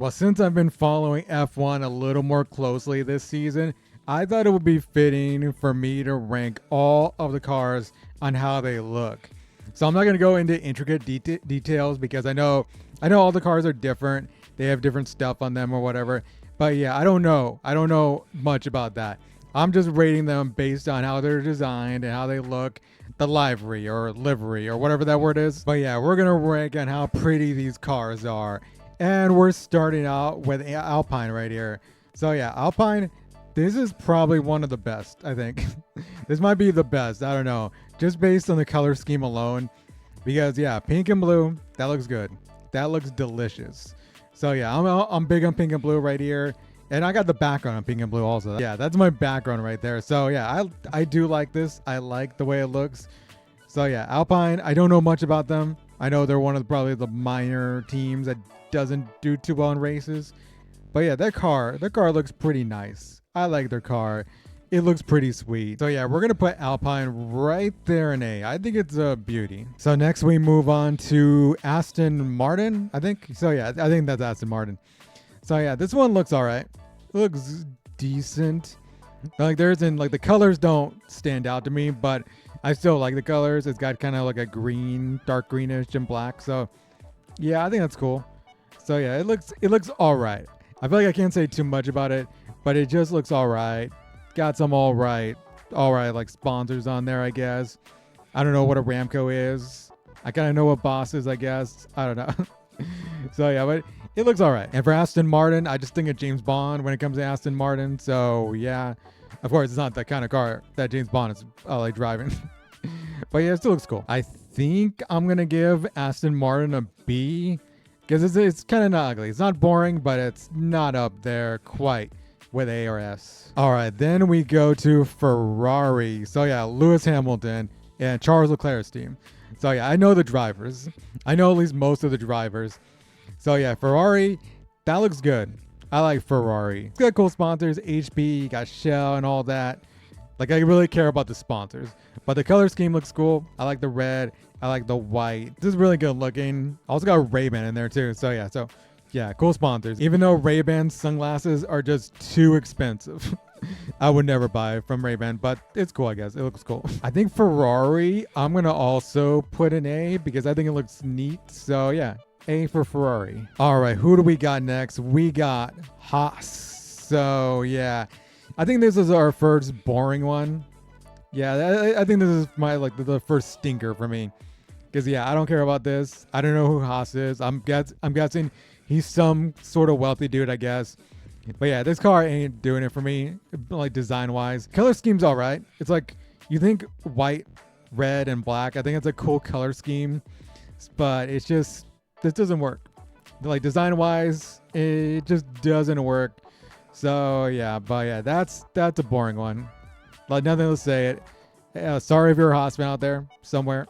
Well, since I've been following F1 a little more closely this season, I thought it would be fitting for me to rank all of the cars on how they look. So I'm not going to go into intricate details because I know all the cars are different. They have different stuff on them or whatever. But yeah, I don't know. I don't know much about that. I'm just rating them based on how they're designed and how they look, the livery or whatever that word is. But yeah, we're going to rank on how pretty these cars are. And we're starting out with Alpine right here. So yeah, Alpine, this is probably one of the best, I think. This might be the best, I don't know. Just based on the color scheme alone. Because yeah, pink and blue, that looks good. That looks delicious. So yeah, I'm big on pink and blue right here. And I got the background on pink and blue also. Yeah, that's my background right there. So yeah, I do like this. I like the way it looks. So yeah, Alpine, I don't know much about them. I know they're one of probably the minor teams that doesn't do too well in races. But yeah, their car looks pretty nice. I like their car. It looks pretty sweet. So yeah, we're going to put Alpine right there in A. I think it's a beauty. So next we move on to Aston Martin, I think. So yeah, I think that's Aston Martin. So yeah, this one looks all right. It looks decent. Like the colors don't stand out to me, but I still like the colors. It's got kind of like a green, dark greenish and black. So yeah, I think that's cool. So yeah, it looks all right. I feel like I can't say too much about it, but it just looks all right. Got some all right like sponsors on there, I guess. I don't know what a Ramco is. I kind of know what Boss is, I guess. I don't know. So yeah, but it looks all right. And for Aston Martin, I just think of James Bond when it comes to Aston Martin. So yeah, of course, it's not the kind of car that James Bond is like driving. But yeah, it still looks cool. I think I'm going to give Aston Martin a B because it's kind of not ugly. It's not boring, but it's not up there quite with A or S. All right, then we go to Ferrari. So yeah, Lewis Hamilton and Charles Leclerc's team. So yeah, I know the drivers. I know at least most of the drivers. So yeah, Ferrari, that looks good. I like Ferrari. It's got cool sponsors, HP, got Shell and all that. Like I really care about the sponsors. But the color scheme looks cool. I like the red. I like the white. This is really good looking. Also got Ray-Ban in there too. So yeah, cool sponsors. Even though Ray-Ban sunglasses are just too expensive. I would never buy from Ray-Ban, but it's cool, I guess. It looks cool. I think Ferrari, I'm going to also put an A because I think it looks neat. So yeah, A for Ferrari. All right, who do we got next? We got Haas. So yeah, I think this is our first boring one. Yeah, I think this is my the first stinker for me. Because yeah, I don't care about this. I don't know who Haas is. I'm guessing he's some sort of wealthy dude, I guess. But yeah, this car ain't doing it for me, like design-wise. Color scheme's all right. It's like, you think white, red, and black. I think it's a cool color scheme. But it's just, this doesn't work. Like design-wise, it just doesn't work. So yeah, but yeah, that's a boring one. Like nothing to say it. Sorry if you're a Haas fan out there somewhere.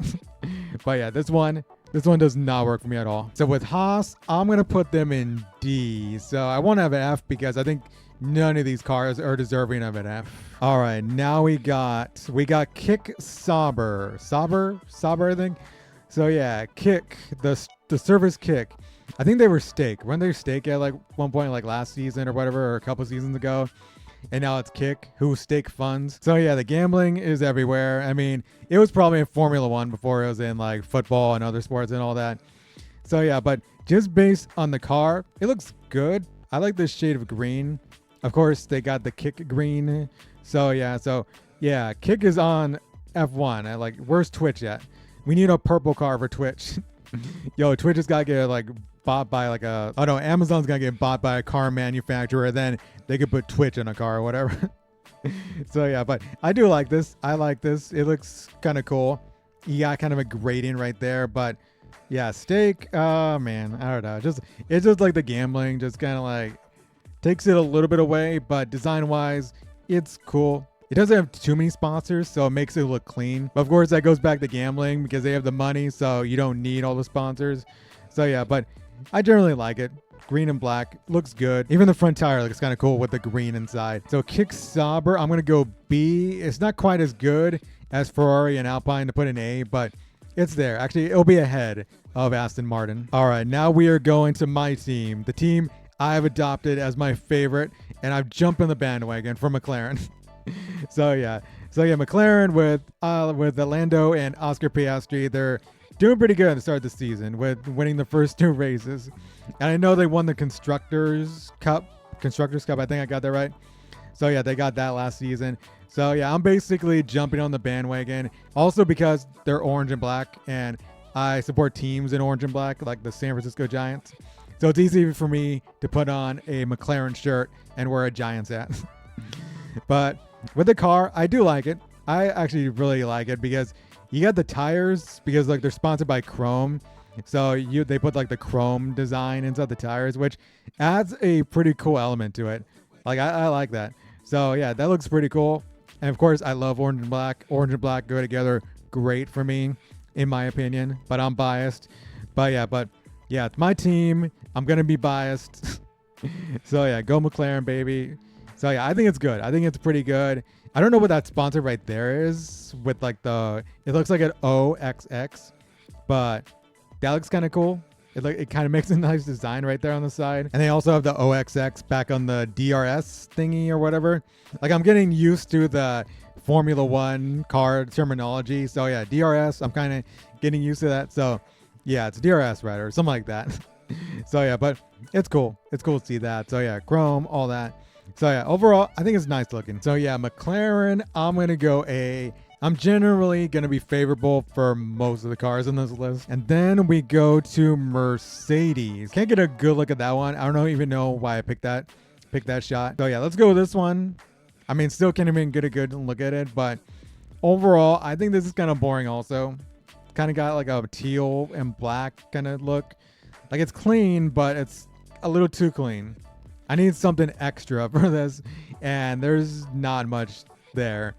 But yeah, this one does not work for me at all. So with Haas, I'm going to put them in D. So I won't have an F because I think none of these cars are deserving of an F. All right, now we got Kick Sauber. Sauber, I think. So yeah, Kick, the service Kick. I think they were Stake. Weren't they Stake at like one point like last season or whatever, or a couple seasons ago? And now it's Kick, who stake funds. So yeah, the gambling is everywhere. I mean, it was probably in Formula One before it was in like football and other sports and all that. So yeah, but just based on the car, it looks good. I like this shade of green. Of course, they got the Kick green. So yeah, Kick is on F1. Where's Twitch at? We need a purple car for Twitch. Yo, Twitch has got to get like bought by like Amazon's gonna get bought by a car manufacturer, then they could put Twitch in a car or whatever. So yeah, but I do like this. I like this. It looks kind of cool. You got kind of a gradient right there, but yeah, Stake, man, I don't know. It's just like the gambling just kind of like takes it a little bit away, but design wise, it's cool. It doesn't have too many sponsors, so it makes it look clean. But of course, that goes back to gambling because they have the money, so you don't need all the sponsors. So yeah, but I generally like it. Green and black looks good. Even the front tire looks kind of cool with the green inside. So Kick Sauber, I'm going to go B. It's not quite as good as Ferrari and Alpine to put an A, but it's there. Actually, it'll be ahead of Aston Martin. All right, now we are going to my team. The team I've adopted as my favorite, and I've jumped on the bandwagon for McLaren. So yeah, McLaren with Lando and Oscar Piastri, they're doing pretty good at the start of the season with winning the first 2 races. And I know they won the Constructors Cup. I think I got that right. So yeah, they got that last season. So yeah, I'm basically jumping on the bandwagon. Also because they're orange and black, and I support teams in orange and black, like the San Francisco Giants. So it's easy for me to put on a McLaren shirt and wear a Giants hat. But with the car, I do like it. I actually really like it because you got the tires, because like they're sponsored by Chrome. So they put like the Chrome design inside the tires, which adds a pretty cool element to it. Like I like that. So yeah, that looks pretty cool. And of course, I love orange and black. Orange and black go together great for me, in my opinion. But I'm biased. But yeah, it's my team. I'm gonna be biased. So yeah, go McLaren, baby. So yeah, I think it's good. I think it's pretty good. I don't know what that sponsor right there is with like it looks like an OXX, but that looks kind of cool. It kind of makes a nice design right there on the side. And they also have the OXX back on the DRS thingy or whatever. Like I'm getting used to the Formula One car terminology. So yeah, DRS, I'm kind of getting used to that. So yeah, it's DRS, right? Or something like that. So yeah, but it's cool. It's cool to see that. So yeah, chrome, all that. So yeah, overall, I think it's nice looking. So yeah, McLaren, I'm going to go A. I'm generally going to be favorable for most of the cars on this list. And then we go to Mercedes. Can't get a good look at that one. I don't even know why I picked that shot. So yeah, let's go with this one. I mean, still can't even get a good look at it, but overall, I think this is kind of boring also. Kind of got like a teal and black kind of look. Like it's clean, but it's a little too clean. I need something extra for this, and there's not much there.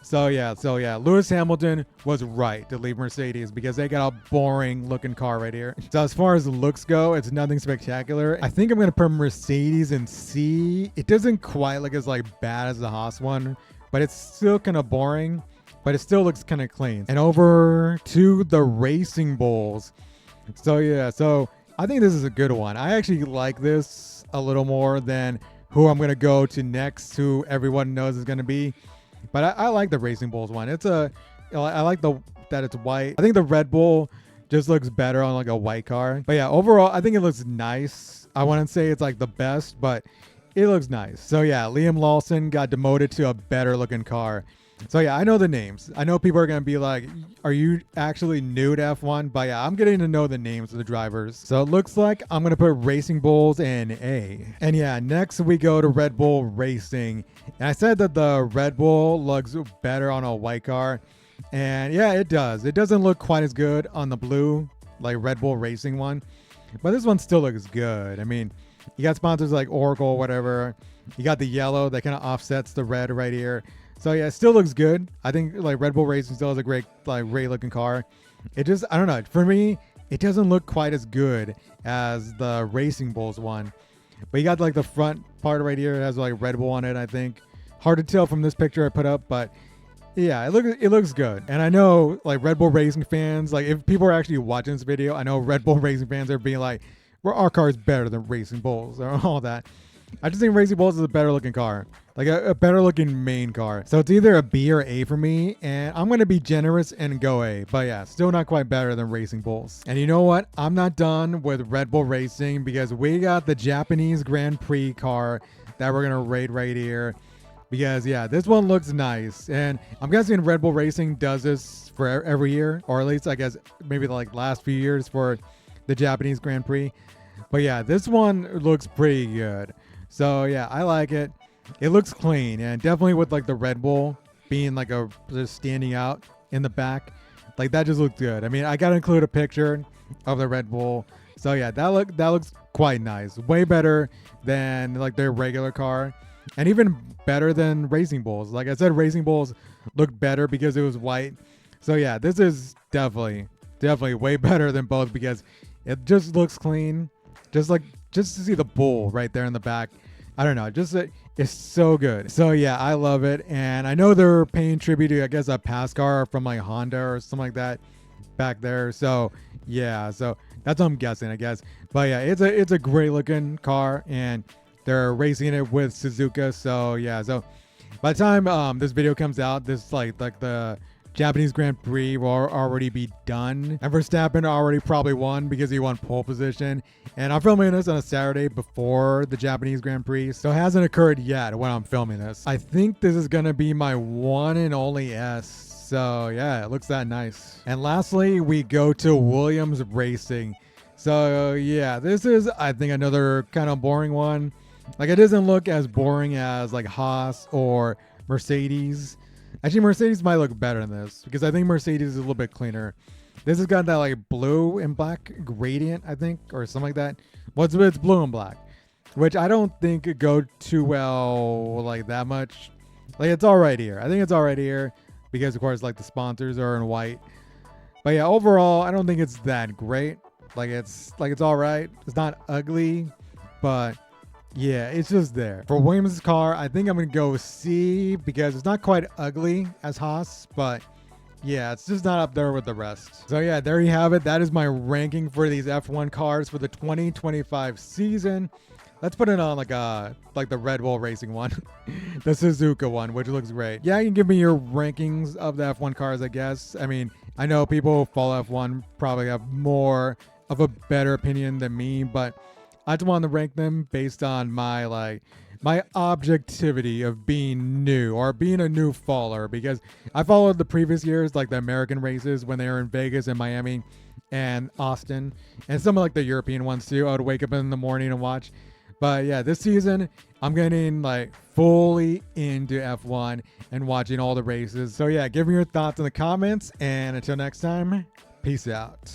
So yeah, Lewis Hamilton was right to leave Mercedes because they got a boring looking car right here. So as far as looks go, it's nothing spectacular. I think I'm gonna put Mercedes in C. It doesn't quite look as like bad as the Haas one, but it's still kind of boring, but it still looks kind of clean. And over to the Racing Bulls. So yeah, so I think this is a good one. I actually like this a little more than who I'm going to go to next, who everyone knows is going to be. But I like the Racing Bulls one. I like that it's white. I think the Red Bull just looks better on like a white car. But yeah, overall, I think it looks nice. I wouldn't say it's like the best, but it looks nice. So yeah, Liam Lawson got demoted to a better looking car. So yeah, I know the names. I know people are going to be like, are you actually new to F1? But yeah, I'm getting to know the names of the drivers. So it looks like I'm going to put Racing Bulls in A. And yeah, next we go to Red Bull Racing. And I said that the Red Bull looks better on a white car. And yeah, it does. It doesn't look quite as good on the blue, like Red Bull Racing one. But this one still looks good. I mean, you got sponsors like Oracle or whatever. You got the yellow that kind of offsets the red right here. So yeah, it still looks good. I think like Red Bull Racing still has a great looking car. It just, I don't know. For me, it doesn't look quite as good as the Racing Bulls one. But you got like the front part right here. It has like Red Bull on it, I think. Hard to tell from this picture I put up, but yeah, it looks good. And I know like Red Bull Racing fans, like if people are actually watching this video, I know Red Bull Racing fans are being like, well, our car is better than Racing Bulls or all that. I just think Racing Bulls is a better looking car. Like a better looking main car. So it's either a B or A for me. And I'm going to be generous and go A. But yeah, still not quite better than Racing Bulls. And you know what? I'm not done with Red Bull Racing because we got the Japanese Grand Prix car that we're going to rate right here. Because yeah, this one looks nice. And I'm guessing Red Bull Racing does this for every year. Or at least I guess maybe like last few years for the Japanese Grand Prix. But yeah, this one looks pretty good. So yeah, I like it. It looks clean, and definitely with like the Red Bull being like just standing out in the back, like that just looked good. I mean, I gotta include a picture of the Red Bull. So yeah, that looks quite nice. Way better than like their regular car, and even better than Racing Bulls. Like I said, Racing Bulls looked better because it was white. So yeah, this is definitely way better than both because it just looks clean. Just to see the bull right there in the back. I don't know. It's so good. So yeah, I love it. And I know they're paying tribute to, I guess, a past car from like Honda or something like that. back there. So yeah, so that's what I'm guessing, I guess. But yeah, it's a great looking car, and they're racing it with Suzuka. So yeah, so by the time this video comes out, this like the Japanese Grand Prix will already be done, and Verstappen already probably won because he won pole position. And I'm filming this on a Saturday before the Japanese Grand Prix, so it hasn't occurred yet when I'm filming this. I think this is gonna be my one and only S. So yeah, it looks that nice. And lastly, we go to Williams Racing. So yeah, this is, I think, another kind of boring one. Like, it doesn't look as boring as like Haas or Mercedes. Actually, Mercedes might look better than this because I think Mercedes is a little bit cleaner. This has got that like blue and black gradient, I think, or something like that. Well, it's blue and black, which I don't think could go too well like that much. Like, it's all right here. I think it's all right here because, of course, like the sponsors are in white. But yeah, overall, I don't think it's that great. It's all right. It's not ugly, but yeah, it's just there. For Williams' car, I think I'm going to go C because it's not quite ugly as Haas, but yeah, it's just not up there with the rest. So yeah, there you have it. That is my ranking for these F1 cars for the 2025 season. Let's put it on like the Red Bull Racing one, the Suzuka one, which looks great. Yeah, you can give me your rankings of the F1 cars, I guess. I mean, I know people who follow F1 probably have more of a better opinion than me, but I just want to rank them based on my objectivity of being new or being a new follower, because I followed the previous years, like the American races when they were in Vegas and Miami and Austin, and some of like the European ones too. I would wake up in the morning and watch. But yeah, this season I'm getting like fully into F1 and watching all the races. So yeah, give me your thoughts in the comments, and until next time, peace out.